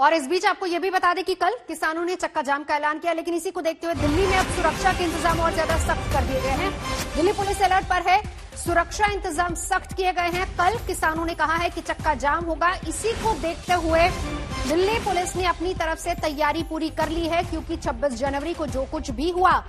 और इस बीच आपको यह भी बता दें कि कल किसानों ने चक्का जाम का ऐलान किया, लेकिन इसी को देखते हुए दिल्ली में अब सुरक्षा के इंतजाम और ज्यादा सख्त कर दिए गए हैं। दिल्ली पुलिस अलर्ट पर है, सुरक्षा इंतजाम सख्त किए गए हैं। कल किसानों ने कहा है कि चक्का जाम होगा, इसी को देखते हुए दिल्ली पुलिस ने अपनी तरफ से तैयारी पूरी कर ली है, क्योंकि 26 जनवरी को जो कुछ भी हुआ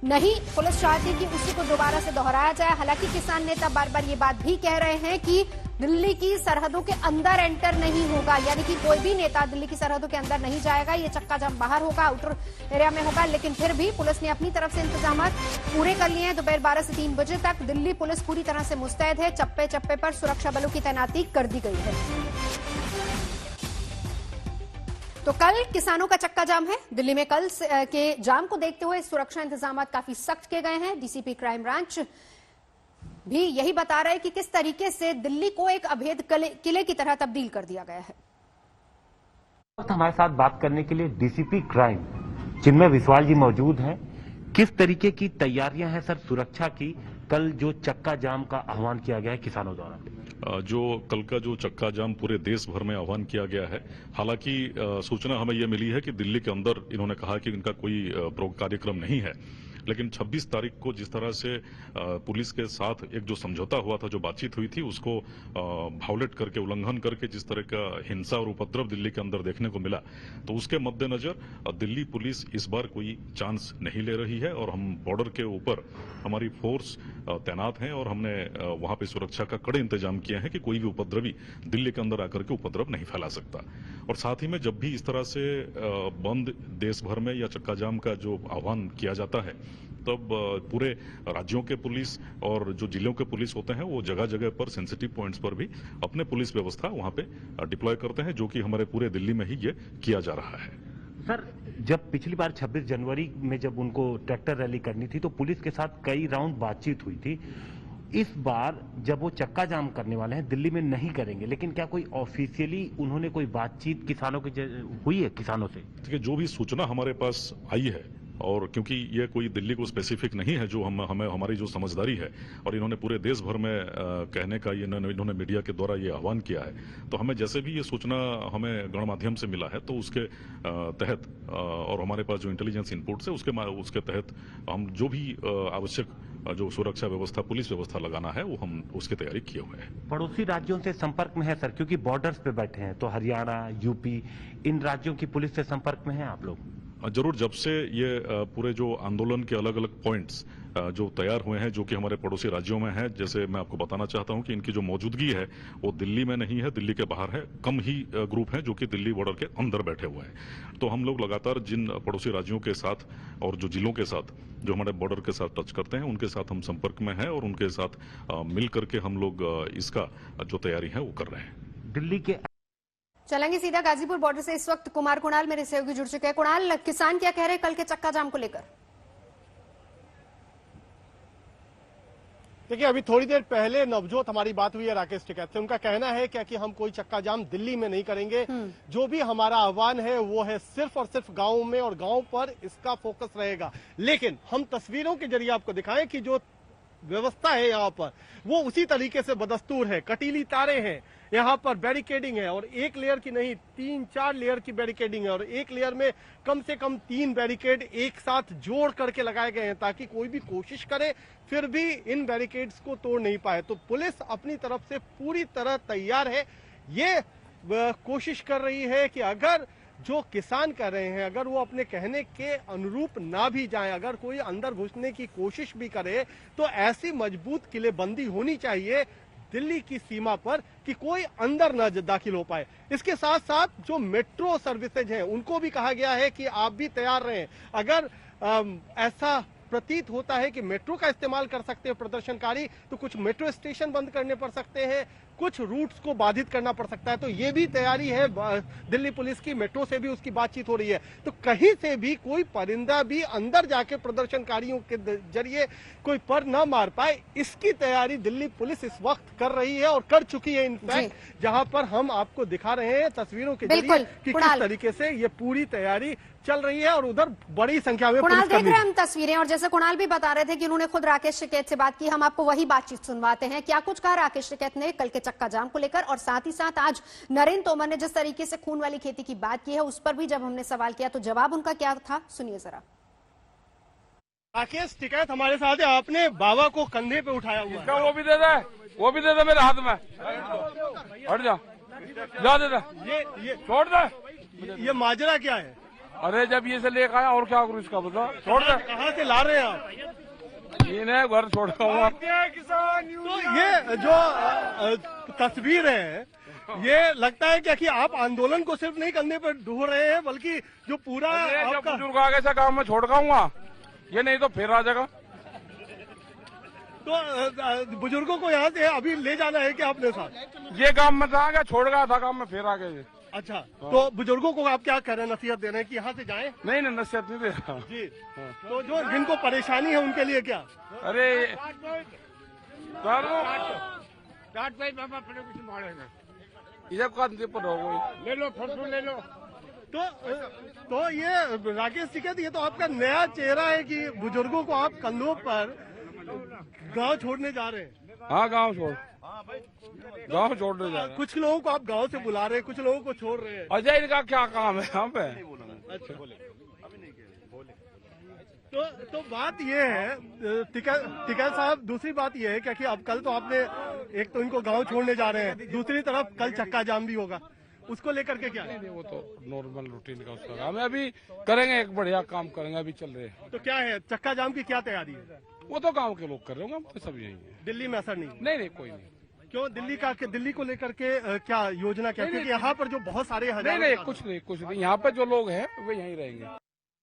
नहीं, पुलिस चाहती कि उसी को दोबारा से दोहराया जाए। हालांकि किसान नेता बार बार ये बात भी कह रहे हैं कि दिल्ली की सरहदों के अंदर एंटर नहीं होगा, यानी कि कोई भी नेता दिल्ली की सरहदों के अंदर नहीं जाएगा। ये चक्का जाम बाहर होगा, आउटर एरिया में होगा। लेकिन फिर भी पुलिस ने अपनी तरफ से इंतजाम पूरे कर लिए हैं। दोपहर 12 से 3 बजे तक दिल्ली पुलिस पूरी तरह से मुस्तैद है। चप्पे चप्पे पर सुरक्षा बलों की तैनाती कर दी गई है। तो कल किसानों का चक्का जाम है दिल्ली में। कल के जाम को देखते हुए सुरक्षा इंतजाम काफी सख्त किए गए हैं। डीसीपी क्राइम ब्रांच भी यही बता रहे हैं कि किस तरीके से दिल्ली को एक अभेद किले की तरह तब्दील कर दिया गया है। हमारे साथ बात करने के लिए डीसीपी क्राइम चिन्मय विश्वाल जी मौजूद हैं। किस तरीके की तैयारियां हैं सर सुरक्षा की, कल जो चक्का जाम का आह्वान किया गया है किसानों द्वारा? जो कल का जो चक्का जाम पूरे देश भर में आह्वान किया गया है, हालांकि सूचना हमें यह मिली है कि दिल्ली के अंदर इन्होंने कहा कि इनका कोई कार्यक्रम नहीं है, लेकिन 26 तारीख को जिस तरह से पुलिस के साथ एक जो समझौता हुआ था, जो बातचीत हुई थी, उसको वायोलेट करके, उल्लंघन करके जिस तरह का हिंसा और उपद्रव दिल्ली के अंदर देखने को मिला, तो उसके मद्देनजर दिल्ली पुलिस इस बार कोई चांस नहीं ले रही है और हम बॉर्डर के ऊपर हमारी फोर्स तैनात हैं और हमने वहां पे सुरक्षा का कड़े इंतजाम किए हैं कि कोई भी उपद्रवी दिल्ली के अंदर आकर के उपद्रव नहीं फैला सकता। और साथ ही में जब भी इस तरह से बंद देश भर में या चक्का जाम का जो आह्वान किया जाता है, तब पूरे राज्यों के पुलिस और जो जिलों के पुलिस होते हैं वो जगह जगह पर सेंसिटिव पॉइंट्स पर भी अपने पुलिस व्यवस्था वहां पे डिप्लॉय करते हैं, जो कि हमारे पूरे दिल्ली में ही ये किया जा रहा है। सर, जब पिछली बार 26 जनवरी में जब उनको ट्रैक्टर रैली करनी थी तो पुलिस के साथ कई राउंड बातचीत हुई थी। इस बार जब वो चक्का जाम करने वाले हैं, दिल्ली में नहीं करेंगे, लेकिन क्या कोई ऑफिशियली उन्होंने कोई बातचीत किसानों की हुई है किसानों से? देखिए, जो भी सूचना हमारे पास आई है, और क्योंकि ये कोई दिल्ली को स्पेसिफिक नहीं है, जो हमें हमारी जो समझदारी है, और इन्होंने पूरे देश भर में कहने का इन्होंने मीडिया के द्वारा ये आह्वान किया है, तो हमें जैसे भी ये सूचना हमें गणमाध्यम से मिला है, तो उसके तहत और हमारे पास जो इंटेलिजेंस इनपुट्स है उसके तहत हम जो भी आवश्यक जो सुरक्षा व्यवस्था, पुलिस व्यवस्था लगाना है, वो हम उसकी तैयारी किए हुए हैं। पड़ोसी राज्यों से संपर्क में है सर, क्योंकि बॉर्डर्स पे बैठे हैं, तो हरियाणा, यूपी, इन राज्यों की पुलिस से संपर्क में है आप लोग? जरूर, जब से ये पूरे जो आंदोलन के अलग अलग पॉइंट्स जो तैयार हुए हैं, जो कि हमारे पड़ोसी राज्यों में हैं, जैसे मैं आपको बताना चाहता हूं कि इनकी जो मौजूदगी है वो दिल्ली में नहीं है, दिल्ली के बाहर है। कम ही ग्रुप हैं जो कि दिल्ली बॉर्डर के अंदर बैठे हुए हैं। तो हम लोग लगातार जिन पड़ोसी राज्यों के साथ और जो जिलों के साथ जो हमारे बॉर्डर के साथ टच करते हैं, उनके साथ हम संपर्क में हैं और उनके साथ मिल करके हम लोग इसका जो तैयारी है वो कर रहे हैं। दिल्ली के चलेंगे सीधा गाजीपुर बॉर्डर से। इस वक्त कुमार कुणाल मेरे सहयोगी जुड़ चुके हैं। कुणाल, किसान क्या कह रहे हैं कल के चक्का जाम को लेकर? देखिए, अभी थोड़ी देर पहले नवजोत हमारी बात हुई है राकेश टिकैत से। उनका कहना है क्या कि हम कोई चक्का जाम दिल्ली में नहीं करेंगे। जो भी हमारा आह्वान है वो है सिर्फ और सिर्फ गांव में, और गांव पर इसका फोकस रहेगा। लेकिन हम तस्वीरों के जरिए आपको दिखाएं कि जो व्यवस्था है यहाँ पर वो उसी तरीके से बदस्तूर है। कटीली तारे हैं, यहाँ पर बैरिकेडिंग है, और एक लेयर की नहीं 3-4 लेयर की बैरिकेडिंग है, और एक लेयर में कम से कम 3 बैरिकेड एक साथ जोड़ करके लगाए गए हैं, ताकि कोई भी कोशिश करे फिर भी इन बैरिकेड्स को तोड़ नहीं पाए। तो पुलिस अपनी तरफ से पूरी तरह तैयार है। ये कोशिश कर रही है कि अगर जो किसान कर रहे हैं, अगर वो अपने कहने के अनुरूप ना भी जाएं, अगर कोई अंदर घुसने की कोशिश भी करे, तो ऐसी मजबूत किलेबंदी होनी चाहिए दिल्ली की सीमा पर कि कोई अंदर न दाखिल हो पाए। इसके साथ साथ जो मेट्रो सर्विसेज हैं उनको भी कहा गया है कि आप भी तैयार रहें। अगर ऐसा प्रतीत होता है कि मेट्रो का इस्तेमाल कर सकते हैं प्रदर्शनकारी, तो कुछ मेट्रो स्टेशन बंद करने पड़ सकते हैं, कुछ रूट्स को बाधित करना पड़ सकता है। तो ये भी तैयारी है दिल्ली पुलिस की। मेट्रो से भी उसकी बातचीत हो रही है। तो कहीं से भी कोई परिंदा भी अंदर जाके प्रदर्शनकारियों के जरिए कोई पर न मार पाए, इसकी तैयारी दिल्ली पुलिस इस वक्त कर रही है और कर चुकी है। इनफैक्ट जहां पर हम आपको दिखा रहे हैं तस्वीरों के जरिए कि किस तरीके से ये पूरी तैयारी चल रही है, और उधर बड़ी संख्या में कुणाल देख रहे हैं हम तस्वीरें, और जैसे कुणाल भी बता रहे थे कि उन्होंने खुद राकेश टिकैत से बात की, हम आपको वही बातचीत सुनवाते हैं। क्या कुछ कहा राकेश टिकैत ने कल के चक्का जाम को लेकर। और साथ ही साथ आज नरेंद्र तोमर ने जिस तरीके से खून वाली खेती की बात की है, उस पर भी जब हमने सवाल किया तो जवाब उनका क्या था, सुनिए जरा। राकेश टिकैत हमारे साथ है। आपने बाबा को कंधे पे उठाया हुआ है। वो भी दे दे, वो भी दे दे मेरे हाथ में। हट जा, जा दे दे, ये छोड़ दे। ये माजरा क्या है? अरे जब ये से लेकर आया और क्या करूँ इसका, बता। छोड़ दे। कहाँ से ला रहे हैं आप? इन्हें घर छोड़ दूंगा। तो ये जो तस्वीर है, ये लगता है क्या कि आप आंदोलन को सिर्फ नहीं कंधे पर ढो रहे हैं, बल्कि जो पूरा आपका बुजुर्ग आगे से काम में छोड़ खाऊंगा, ये नहीं तो फिर आ जाएगा। तो बुजुर्गों को यहाँ से अभी ले जाना है क्या अपने साथ? ये काम में था क्या, छोड़ गया था काम में, फिर आ गए। अच्छा, तो बुजुर्गों को आप क्या कह रहे हैं, नसीहत दे रहे हैं कि यहाँ से जाएं? नहीं नहीं, नसीहत नहीं दे रहा जी। तो जो जिनको परेशानी है उनके लिए क्या? अरे इधर कंधे पर हो गई, ले लो फटू ले लो। तो ये राकेश टिकैत, ये तो आपका नया चेहरा है कि बुजुर्गों को आप कंधों पर गांव छोड़ने जा रहे हैं। हाँ गांव छोड़, गांव छोड़ने जा रहे हैं। कुछ लोगों को आप गांव से बुला रहे हैं, कुछ लोगों को छोड़ रहे हैं। अजय इनका क्या काम है यहाँ पे? अच्छा, तो बात ये है टिकैत साहब, दूसरी बात ये है क्या कि अब कल तो आपने एक तो इनको गांव छोड़ने जा रहे हैं, दूसरी तरफ कल चक्का जाम भी होगा, उसको लेकर के क्या है? नहीं, वो तो नॉर्मल रूटीन का उसका काम है। अभी करेंगे, एक बढ़िया काम करेंगे, अभी चल रहे हैं। तो क्या है, चक्का जाम की क्या तैयारी है? वो तो गांव के लोग कर रहे होंगे, हम तो सब यही है। दिल्ली में असर नहीं? नहीं, कोई नहीं। क्यों दिल्ली को लेकर के क्या योजना क्या? क्योंकि यहाँ पर जो बहुत सारे नहीं, कुछ नहीं, यहाँ पे जो लोग हैं वो यहीं रहेंगे।